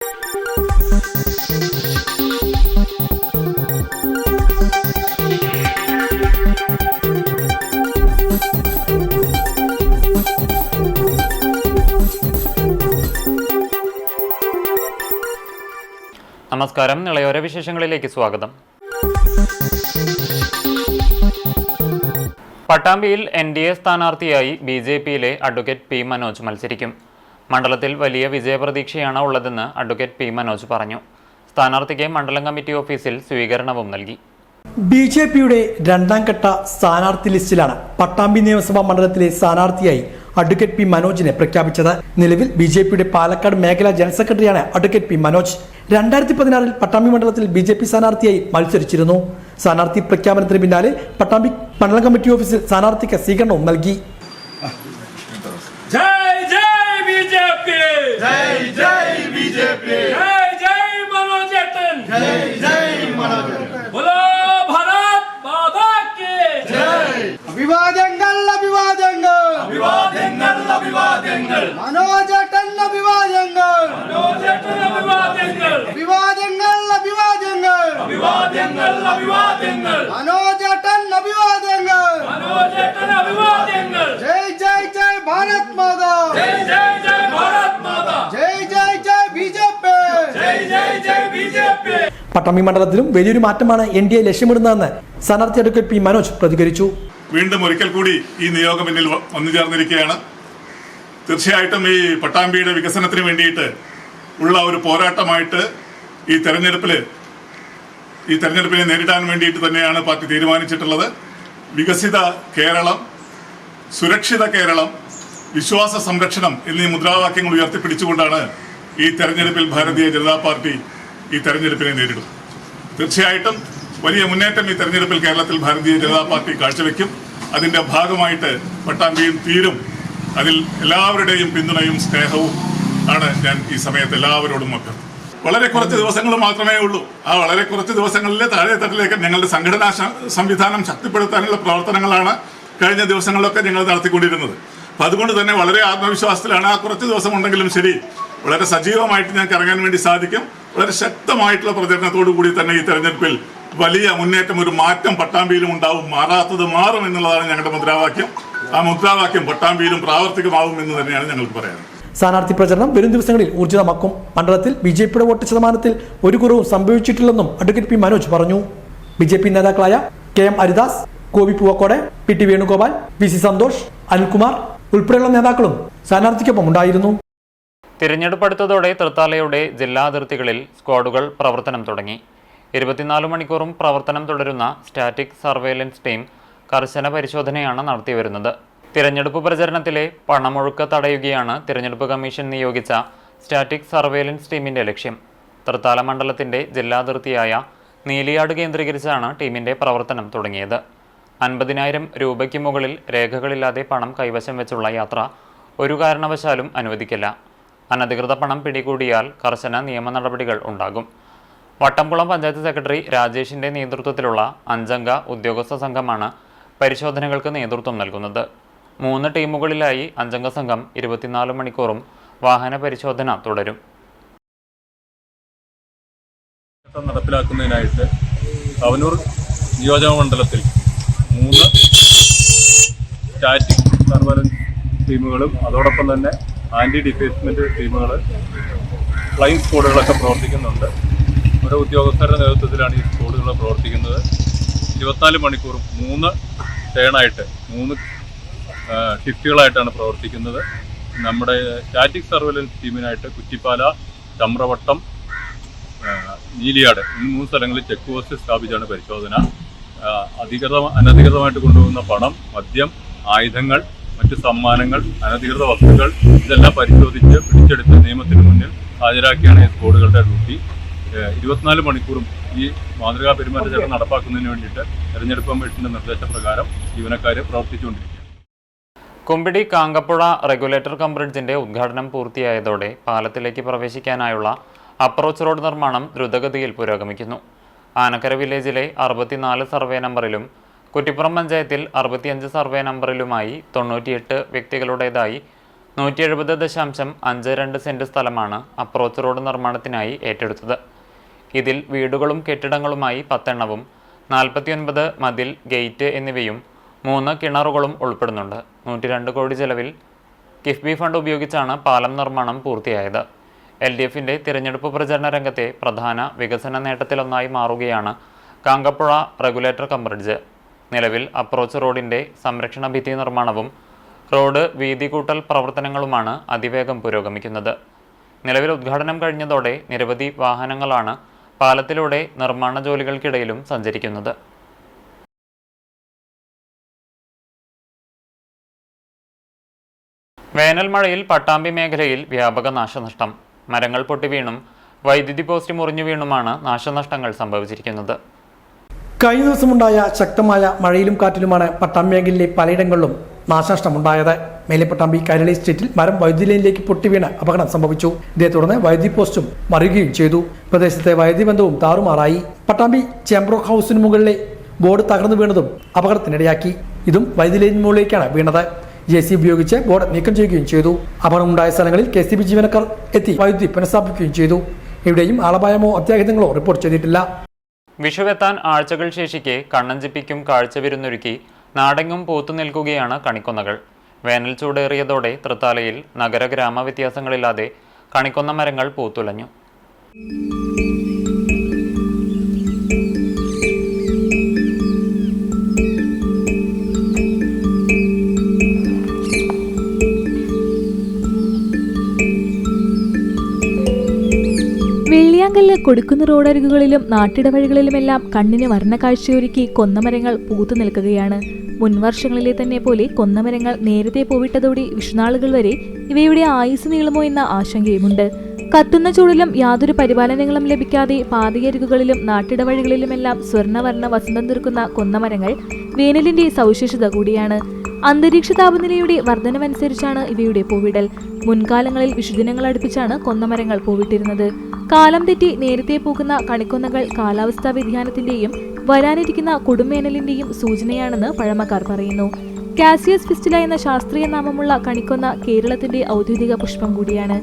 നമസ്കാരം. നിളയോര വിശേഷങ്ങളിലേക്ക് സ്വാഗതം. പട്ടാമ്പിയിൽ NDA സ്ഥാനാർത്ഥിയായി BJPയിലെ അഡ്വക്കേറ്റ് P. മനോജ് മത്സരിക്കും. മണ്ഡലത്തിൽ വലിയ വിജയപ്രതീക്ഷയാണ് ഉള്ളതെന്ന് അഡ്വക്കേറ്റ് P. മനോജ് പറഞ്ഞു. സ്ഥാനാർത്ഥിക്ക് മണ്ഡലം കമ്മിറ്റി ഓഫീസിൽ സ്വീകരണവും നൽകി. BJPയുടെ രണ്ടാം ഘട്ട സ്ഥാനാർത്ഥി ലിസ്റ്റിലാണ് പട്ടാമ്പി നിയമസഭാ മണ്ഡലത്തിലെ സ്ഥാനാർത്ഥിയായി അഡ്വക്കേറ്റ് P. മനോജിനെ പ്രഖ്യാപിച്ചത്. നിലവിൽ BJPയുടെ പാലക്കാട് മേഖലാ ജനറൽ സെക്രട്ടറിയാണ് അഡ്വക്കേറ്റ് P. മനോജ്. 2016 പട്ടാമ്പി മണ്ഡലത്തിൽ BJP സ്ഥാനാർത്ഥിയായി മത്സരിച്ചിരുന്നു. സ്ഥാനാർത്ഥി പ്രഖ്യാപനത്തിന് പിന്നാലെ പട്ടാമ്പി മണ്ഡലം കമ്മിറ്റി ഓഫീസിൽ സ്ഥാനാർത്ഥിക്ക് സ്വീകരണവും നൽകി. പട്ടാമ്പി മണ്ഡലത്തിലും വലിയൊരു മാറ്റമാണ് NDA ലക്ഷ്യമിടുന്നതെന്ന് സ്ഥാനാർത്ഥി അഡ്വക്കേറ്റ് P. മനോജ് പ്രതികരിച്ചു. വീണ്ടും ഒരിക്കൽ കൂടി ഈ നിയോഗം എന്നിൽ വന്നു ചേർന്നിരിക്കുകയാണ്. തീർച്ചയായിട്ടും ഈ പട്ടാമ്പിയുടെ വികസനത്തിന് വേണ്ടിയിട്ട് ഉള്ള ഒരു പോരാട്ടമായിട്ട് ഈ തെരഞ്ഞെടുപ്പിനെ നേരിടാൻ വേണ്ടിയിട്ട് തന്നെയാണ് പാർട്ടി തീരുമാനിച്ചിട്ടുള്ളത്. വികസിത കേരളം, സുരക്ഷിത കേരളം, വിശ്വാസ സംരക്ഷണം എന്നീ മുദ്രാവാക്യങ്ങൾ ഉയർത്തിപ്പിടിച്ചുകൊണ്ടാണ് ഈ തെരഞ്ഞെടുപ്പിൽ ഭാരതീയ ജനതാ പാർട്ടി ഈ തെരഞ്ഞെടുപ്പിനെ നേരിടും. തീർച്ചയായിട്ടും വലിയ മുന്നേറ്റം ഈ തെരഞ്ഞെടുപ്പിൽ കേരളത്തിൽ ഭാരതീയ ജനതാ പാർട്ടി കാഴ്ചവെക്കും. അതിൻ്റെ ഭാഗമായിട്ട് പട്ടാമ്പിയും തീരും. അതിൽ എല്ലാവരുടെയും പിന്തുണയും സ്നേഹവും ആണ് ഞാൻ ഈ സമയത്ത് എല്ലാവരോടും ഒക്കെ. വളരെ കുറച്ച് ദിവസങ്ങൾ മാത്രമേ ഉള്ളൂ. ആ വളരെ കുറച്ച് ദിവസങ്ങളിലെ താഴെത്തട്ടിലേക്ക് ഞങ്ങളുടെ സംഘടനാ സംവിധാനം ശക്തിപ്പെടുത്താനുള്ള പ്രവർത്തനങ്ങളാണ് കഴിഞ്ഞ ദിവസങ്ങളിലൊക്കെ ഞങ്ങൾ നടത്തിക്കൊണ്ടിരുന്നത്. അപ്പം അതുകൊണ്ട് തന്നെ വളരെ ആത്മവിശ്വാസത്തിലാണ്. ആ കുറച്ച് ദിവസം ഉണ്ടെങ്കിലും ശരി, വളരെ സജീവമായിട്ട് ഞങ്ങൾക്ക് ഇറങ്ങാൻ വേണ്ടി സാധിക്കും. വളരെ ശക്തമായിട്ടുള്ള പ്രചരണത്തോടു കൂടി തന്നെ ഈ തെരഞ്ഞെടുപ്പിൽ വലിയ മുന്നേറ്റം, ഒരു മാറ്റം പട്ടാമ്പിയിലും ഉണ്ടാവും. മാറാത്തത് മാറും എന്നുള്ളതാണ് ഞങ്ങളുടെ മുദ്രാവാക്യം. ആ മുദ്രാവാക്യം പട്ടാമ്പിയിലും പ്രാവർത്തികമാവും എന്ന് തന്നെയാണ് ഞങ്ങൾക്ക് പറയാനുള്ളത്. സ്ഥാനാർത്ഥി പ്രചരണം വരും ദിവസങ്ങളിൽ ഊർജിതമാക്കും. മണ്ഡലത്തിൽ BJPയുടെ വോട്ട് ശതമാനത്തിൽ ഒരു കുറവും സംഭവിച്ചിട്ടില്ലെന്നും അഡ്വക്കേറ്റ് P. മനോജ് പറഞ്ഞു. BJP നേതാക്കളായ KM Haridas, കോവി പൂവക്കോടെ, PT Venugopal, VC Santhosh, Anilkumar ഉൾപ്പെടെയുള്ള നേതാക്കളും സ്ഥാനാർത്ഥിക്കൊപ്പം ഉണ്ടായിരുന്നു. തിരഞ്ഞെടുപ്പ് അടുത്തതോടെ തൃത്താലയുടെ ജില്ലാ അതിർത്തികളിൽ സ്ക്വാഡുകൾ പ്രവർത്തനം തുടങ്ങി. 24 മണിക്കൂറും പ്രവർത്തനം തുടരുന്ന സ്റ്റാറ്റിക് സർവേലൻസ് ടീം കർശന പരിശോധനയാണ് നടത്തിവരുന്നത്. തിരഞ്ഞെടുപ്പ് പ്രചരണത്തിലെ പണമൊഴുക്ക് തടയുകയാണ് തിരഞ്ഞെടുപ്പ് കമ്മീഷൻ നിയോഗിച്ച സ്റ്റാറ്റിക് സർവേലൻസ് ടീമിന്റെ ലക്ഷ്യം. തൃത്താല മണ്ഡലത്തിന്റെ ജില്ലാതിർത്തിയായ നീലിയാട് കേന്ദ്രീകരിച്ചാണ് ടീമിന്റെ പ്രവർത്തനം തുടങ്ങിയത്. 50,000 രൂപയ്ക്ക് മുകളിൽ രേഖകളില്ലാതെ പണം കൈവശം വെച്ചുള്ള യാത്ര ഒരു കാരണവശാലും അനുവദിക്കില്ല. അനധികൃത പണം പിടികൂടിയാൽ കർശന നിയമ നടപടികൾ ഉണ്ടാകും. വട്ടംകുളം പഞ്ചായത്ത് സെക്രട്ടറി രാജേഷിന്റെ നേതൃത്വത്തിലുള്ള 5-അംഗ ഉദ്യോഗസ്ഥ സംഘമാണ് പരിശോധനകൾക്ക് നേതൃത്വം നൽകുന്നത്. 3 ടീമുകളിലായി 5-അംഗ സംഘം 24 മണിക്കൂറും വാഹന പരിശോധന തുടരും. നടപ്പിലാക്കുന്നതിനായിട്ട് അവനൂർ നിയോജക മണ്ഡലത്തിൽ 3 സ്റ്റാറ്റിക് സർവൈലൻസ് ടീമുകളും അതോടൊപ്പം തന്നെ ആന്റി ഡിഫേസ്മെന്റ് ടീമുകൾ, ഫ്ലൈയിങ് സ്ക്വാഡുകളൊക്കെ പ്രവർത്തിക്കുന്നുണ്ട്. ഓരോ ഉദ്യോഗസ്ഥരുടെ നേതൃത്വത്തിലാണ് ഈ സ്ക്വാഡുകൾ പ്രവർത്തിക്കുന്നത്. 24 മണിക്കൂറും 3 ടേണായിട്ട് 3 ഷിഫ്റ്റുകളായിട്ടാണ് പ്രവർത്തിക്കുന്നത്. നമ്മുടെ സ്റ്റാറ്റിക് സർവൈലൻസ് ടീമിനായിട്ട് കുറ്റിപ്പാല, ചമ്രവട്ടം, നീലിയാട് ഈ 3 സ്ഥലങ്ങളിൽ ചെക്ക് പോസ്റ്റ് സ്ഥാപിച്ചാണ് പരിശോധന. അനധികൃതമായിട്ട് കൊണ്ടുപോകുന്ന പണം, മദ്യം, ആയുധങ്ങൾ, മറ്റ് സമ്മാനങ്ങൾ, അനധികൃത വസ്തുക്കൾ ഇതെല്ലാം പരിശോധിച്ച് പിടിച്ചെടുത്ത് നിയമത്തിന് മുന്നിൽ ഹാജരാക്കിയാണ് ഈ സ്ക്വാഡുകളുടെ ഡ്യൂട്ടി. 24 മണിക്കൂറും ഈ മാതൃകാ പെരുമാറ്റച്ചട്ടം നടപ്പാക്കുന്നതിന് വേണ്ടിയിട്ട് തെരഞ്ഞെടുപ്പ് കമ്മീഷന്റെ നിർദ്ദേശപ്രകാരം ജീവനക്കാർ പ്രവർത്തിച്ചുകൊണ്ടിരിക്കുകയാണ്. കുമ്പിടി കാങ്കപ്പുഴ റെഗുലേറ്റർ കം ബ്രിഡ്ജിന്റെ ഉദ്ഘാടനം പൂർത്തിയായതോടെ പാലത്തിലേക്ക് പ്രവേശിക്കാനായുള്ള അപ്രോച്ച് റോഡ് നിർമ്മാണം ദ്രുതഗതിയിൽ പുരോഗമിക്കുന്നു. ആനക്കര വില്ലേജിലെ 64 സർവേ നമ്പറിലും കുറ്റിപ്പുറം പഞ്ചായത്തിൽ 65 സർവേ നമ്പറിലുമായി 98 വ്യക്തികളുടേതായി 170.52 സെന്റ് സ്ഥലമാണ് അപ്രോച്ച് റോഡ് നിർമ്മാണത്തിനായി ഏറ്റെടുത്തത്. ഇതിൽ വീടുകളും കെട്ടിടങ്ങളുമായി 10 എണ്ണവും 49 മതിൽ, ഗേറ്റ് എന്നിവയും 3 കിണറുകളും ഉൾപ്പെടുന്നുണ്ട്. 102 കോടി ചെലവിൽ കിഫ്ബി ഫണ്ട് ഉപയോഗിച്ചാണ് പാലം നിർമ്മാണം പൂർത്തിയായത്. LDFന്റെ തിരഞ്ഞെടുപ്പ് പ്രചരണ രംഗത്തെ പ്രധാന വികസന നേട്ടത്തിലൊന്നായി മാറുകയാണ് കാങ്കപ്പുഴ റെഗുലേറ്റർ കം ബ്രിഡ്ജ്. നിലവിൽ അപ്രോച്ച് റോഡിന്റെ സംരക്ഷണ ഭിത്തി നിർമ്മാണവും റോഡ് വീതി കൂട്ടൽ പ്രവർത്തനങ്ങളുമാണ് അതിവേഗം പുരോഗമിക്കുന്നത്. നിലവിൽ ഉദ്ഘാടനം കഴിഞ്ഞതോടെ നിരവധി വാഹനങ്ങളാണ് പാലത്തിലൂടെ നിർമ്മാണ ജോലികൾക്കിടയിലും സഞ്ചരിക്കുന്നത്. വേനൽ മഴയിൽ പട്ടാമ്പി മേഖലയിൽ വ്യാപക നാശനഷ്ടം. മരങ്ങൾ പൊട്ടിവീണും വൈദ്യുതി പോസ്റ്റ് മുറിഞ്ഞു വീണുമാണ് നാശനഷ്ടങ്ങൾ സംഭവിച്ചിരിക്കുന്നത്. കഴിഞ്ഞ ദിവസമുണ്ടായ ശക്തമായ മഴയിലും കാറ്റിലുമാണ് പട്ടാമ്പി മേഖലയിലെ പലയിടങ്ങളിലും നാശനഷ്ടമുണ്ടായത്. മേലെപ്പട്ടാമ്പി കൈരളി സ്ട്രീറ്റിൽ മരം വൈദ്യുതി ലൈനിലേക്ക് പൊട്ടിവീണ് അപകടം സംഭവിച്ചു. ഇതേ തുടർന്ന് വൈദ്യുതി പോസ്റ്റും മറിയുകയും ചെയ്തു. പ്രദേശത്തെ വൈദ്യുതി ബന്ധവും താറുമാറായി. പട്ടാമ്പി ചേംബർ ഹൗസിന് മുകളിലെ ബോർഡ് തകർന്നു വീണതും അപകടത്തിനിടയാക്കി. ഇതും വൈദ്യുതി ലൈനിന് മുകളിലേക്കാണ് വീണത്. JCB ഉപയോഗിച്ച് ബോർഡ് നീക്കം ചെയ്യുകയും ചെയ്തു. അപകടമുണ്ടായ സ്ഥലങ്ങളിൽ KCB ജീവനക്കാർ എത്തി വൈദ്യുതി പുനഃസ്ഥാപിക്കുകയും ചെയ്തു. എവിടെയും ആളപായമോ അത്യാഹിതങ്ങളോ റിപ്പോർട്ട് ചെയ്തിട്ടില്ല. വിഷുവെത്താൻ ആഴ്ചകൾ ശേഷിക്കെ കണ്ണഞ്ചിപ്പിക്കും കാഴ്ചവിരുന്നൊരുക്കി നാടെങ്ങും പൂത്തു നിൽക്കുകയാണ് കണിക്കൊന്നകൾ. വേനൽ ചൂടേറിയതോടെ തൃത്താലയിൽ നഗര ഗ്രാമ വ്യത്യാസങ്ങളില്ലാതെ കണിക്കൊന്ന മരങ്ങൾ പൂത്തുലഞ്ഞു. വെള്ളിയാങ്കല്ല് കൊടുക്കുന്ന റോഡരികുകളിലും നാട്ടിടവഴികളിലുമെല്ലാം കണ്ണിന് വർണ്ണക്കാഴ്ചയൊരുക്കി കൊന്നമരങ്ങൾ പൂത്തു നിൽക്കുകയാണ്. മുൻവർഷങ്ങളിലെ തന്നെ പോലെ കൊന്നമരങ്ങൾ നേരത്തെ പോവിട്ടതോടെ വിഷുനാളുകൾ വരെ ഇവയുടെ ആയുസ് നീളുമോ എന്ന ആശങ്കയുമുണ്ട്. കത്തുന്ന ചൂടിലും യാതൊരു പരിപാലനങ്ങളും ലഭിക്കാതെ പാതയരികുകളിലും നാട്ടിടവഴികളിലുമെല്ലാം സ്വർണ്ണവർണ്ണ വസന്തം തീർക്കുന്ന കൊന്നമരങ്ങൾ വേനലിന്റെ സവിശേഷത കൂടിയാണ്. അന്തരീക്ഷ താപനിലയുടെ വർധനമനുസരിച്ചാണ് ഇവയുടെ പൂവിടൽ. മുൻകാലങ്ങളിൽ വിഷുദിനങ്ങൾ അടുപ്പിച്ചാണ് കൊന്നമരങ്ങൾ പൂവിട്ടിരുന്നത്. കാലം തെറ്റി നേരത്തെ പൂക്കുന്ന കണിക്കൊന്നകൾ കാലാവസ്ഥാ വ്യതിയാനത്തിന്റെയും വരാനിരിക്കുന്ന കൊടുംവേനലിന്റെയും സൂചനയാണെന്ന് പഴമക്കാർ പറയുന്നു. കാസിയസ് ഫിസ്റ്റുല എന്ന ശാസ്ത്രീയ നാമമുള്ള കണിക്കൊന്ന കേരളത്തിന്റെ ഔദ്യോഗിക പുഷ്പം കൂടിയാണ്.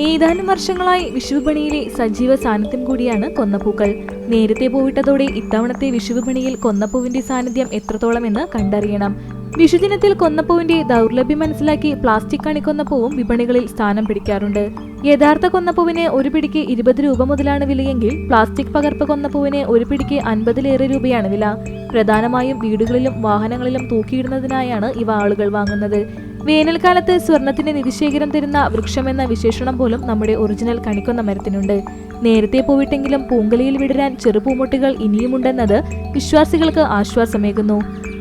ഏതാനും വർഷങ്ങളായി വിഷുവിപണിയിലെ സജീവ സാന്നിധ്യം കൂടിയാണ് കൊന്നപ്പൂക്കൾ. നേരത്തെ പൂവിട്ടതോടെ ഇത്തവണത്തെ വിഷുവിപണിയിൽ കൊന്നപ്പൂവിന്റെ സാന്നിധ്യം എത്രത്തോളമെന്ന് കണ്ടറിയണം. വിഷുദിനത്തിൽ കൊന്നപ്പൂവിന്റെ ദൗർലഭ്യം മനസ്സിലാക്കി പ്ലാസ്റ്റിക് കണിക്കൊന്നപ്പൂവും വിപണികളിൽ സ്ഥാനം പിടിക്കാറുണ്ട്. യഥാർത്ഥ കൊന്നപ്പൂവിന് ഒരു പിടിക്ക് 20 രൂപ മുതലാണ് വിലയെങ്കിൽ പ്ലാസ്റ്റിക് പകർപ്പ് കൊന്നപ്പൂവിന് ഒരു പിടിക്ക് 50-ലേറെ രൂപയാണ് വില. പ്രധാനമായും വീടുകളിലും വാഹനങ്ങളിലും തൂക്കിയിടുന്നതിനായാണ് ഇവ ആളുകൾ വാങ്ങുന്നത്. വേനൽക്കാലത്ത് സ്വർണത്തിന്റെ നിധിശേഖരം തരുന്ന വൃക്ഷമെന്ന വിശേഷണം പോലും നമ്മുടെ ഒറിജിനൽ കണിക്കൊന്ന മരത്തിനുണ്ട്. നേരത്തെ പൂവിട്ടെങ്കിലും പൂങ്കലയിൽ വിടരാൻ ചെറുപൂമൊട്ടുകൾ ഇനിയുമുണ്ടെന്നത് വിശ്വാസികൾക്ക് ആശ്വാസമേകുന്നു.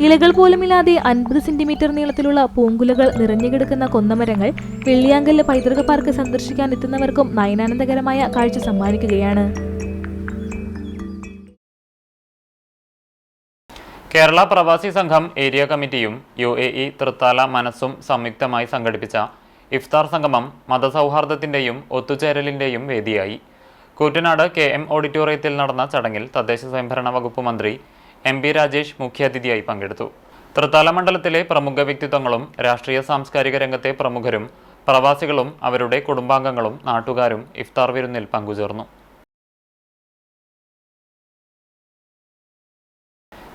ഇലകൾ പോലുമില്ലാതെ 50 സെന്റിമീറ്റർ നീളത്തിലുള്ള പൂങ്കുലകൾ നിറഞ്ഞുകിടക്കുന്ന കൊന്നമരങ്ങൾ വെള്ളിയാങ്കല്ല് പൈതൃക പാർക്ക് സന്ദർശിക്കാൻ എത്തുന്നവർക്കും നയനാനന്ദകരമായ കാഴ്ച സമ്മാനിക്കുകയാണ്. കേരള പ്രവാസി സംഘം ഏരിയ കമ്മിറ്റിയും UAE തൃത്താല മനസ്സും സംയുക്തമായി സംഘടിപ്പിച്ച ഇഫ്താർ സംഗമം മതസൗഹാർദ്ദത്തിന്റെയും ഒത്തുചേരലിന്റെയും വേദിയായി. കൂറ്റനാട് KM ഓഡിറ്റോറിയത്തിൽ നടന്ന ചടങ്ങിൽ തദ്ദേശ സ്വയംഭരണ വകുപ്പ് മന്ത്രി MP രാജേഷ് മുഖ്യാതിഥിയായി പങ്കെടുത്തു. തൃത്താല മണ്ഡലത്തിലെ പ്രമുഖ വ്യക്തിത്വങ്ങളും രാഷ്ട്രീയ സാംസ്കാരിക രംഗത്തെ പ്രമുഖരും പ്രവാസികളും അവരുടെ കുടുംബാംഗങ്ങളും നാട്ടുകാരും ഇഫ്താർ വിരുന്നിൽ പങ്കുചേർന്നു.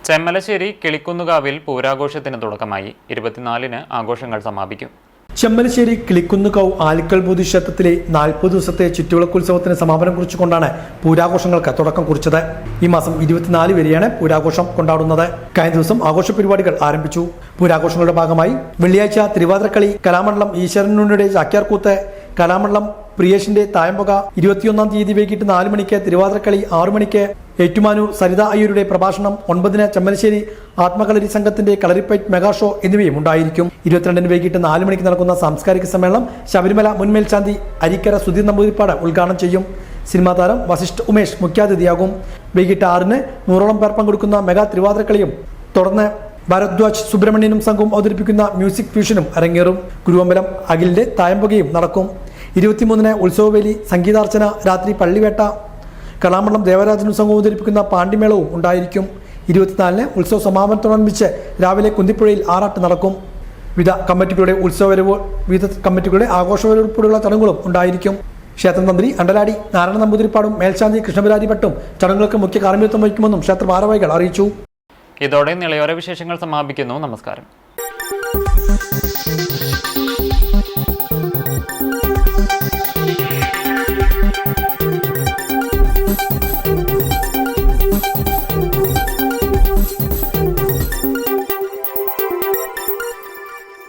ചെമ്മലശ്ശേരി കിളിക്കുന്നുകാവിൽ പൂരാഘോഷത്തിന് തുടക്കമായി. 24-ന് ആഘോഷങ്ങൾ സമാപിക്കും. ചെമ്മലശ്ശേരി കിളിക്കുന്നുകാവ് ആലിക്കൽ ബോധി ക്ഷേത്രത്തിലെ 40 ദിവസത്തെ ചുറ്റുവിളക്കുത്സവത്തിന് സമാപനം കുറിച്ചുകൊണ്ടാണ് പൂരാഘോഷങ്ങൾക്ക് തുടക്കം കുറിച്ചത്. ഈ മാസം 24 വരെയാണ് പൂരാഘോഷം കൊണ്ടാടുന്നത്. കഴിഞ്ഞ ദിവസം ആഘോഷ പരിപാടികൾ ആരംഭിച്ചു. പൂരാഘോഷങ്ങളുടെ ഭാഗമായി വെള്ളിയാഴ്ച തിരുവാതിരക്കളി, കലാമണ്ഡലം ഈശ്വരനുണ്ണിയുടെ ചാക്യാർകൂത്ത്, കലാമണ്ഡലം പ്രിയേഷിന്റെ തായമ്പക, 21-ാം തീയതി വൈകിട്ട് 4 മണിക്ക് തിരുവാതിരക്കളി, 6 മണിക്ക് ഏറ്റുമാനൂർ സരിത അയ്യരുടെ പ്രഭാഷണം, 9-ന് ചെമ്മലശ്ശേരി ആത്മകളരി സംഘത്തിന്റെ കളറിപ്പൈറ്റ് മെഗാ ഷോ എന്നിവയും ഉണ്ടായിരിക്കും. 22-ന് വൈകിട്ട് 4 മണിക്ക് നടക്കുന്ന സാംസ്കാരിക സമ്മേളനം ശബരിമല മുൻമേൽശാന്തി അരിക്കര സുധീർ നമ്പൂതിരിപ്പാട് ഉദ്ഘാടനം ചെയ്യും. സിനിമാ താരം വസിഷ്ഠ് ഉമേഷ് മുഖ്യാതിഥിയാകും. വൈകിട്ട് 6-ന് 100ഓളം പേർ പങ്കെടുക്കുന്ന മെഗാ തിരുവാതിരക്കളിയും തുടർന്ന് ഭരദ്വാജ് സുബ്രഹ്മണ്യനും സംഘവും അവതരിപ്പിക്കുന്ന മ്യൂസിക് ഫ്യൂഷനും അരങ്ങേറും. കുരുവമ്പലം അഖിലിന്റെ തായമ്പകയും നടക്കും. 23-ന് ഉത്സവവേലി, സംഗീതാർച്ചന, രാത്രി പള്ളിവേട്ട, കലാമണ്ഡലം ദേവരാജനും സംഘവും അവതരിപ്പിക്കുന്ന പാണ്ടിമേളവും ഉണ്ടായിരിക്കും. 24-ന് ഉത്സവ സമാപനത്തോടനുബന്ധിച്ച് രാവിലെ കുന്തിപ്പുഴയിൽ ആറാട്ട് നടക്കും. വിവിധ കമ്മിറ്റികളുടെ ഉത്സവവരവ്, വിവിധ കമ്മിറ്റികളുടെ ആഘോഷവരവ് ഉൾപ്പെടെയുള്ള ചടങ്ങുകളും ഉണ്ടായിരിക്കും. ക്ഷേത്രം തന്ത്രി അണ്ടലാടി നാരായണ നമ്പൂതിരിപ്പാടും മേൽശാന്തി കൃഷ്ണപിരാരി ഭട്ടും ചടങ്ങുകൾക്ക് മുഖ്യ കാർമ്മികത്വം വഹിക്കുമെന്നും ക്ഷേത്ര ഭാരവാഹികൾ അറിയിച്ചു. ഇതോടെ നിളയോര വിശേഷങ്ങൾ സമാപിക്കുന്നു. നമസ്കാരം.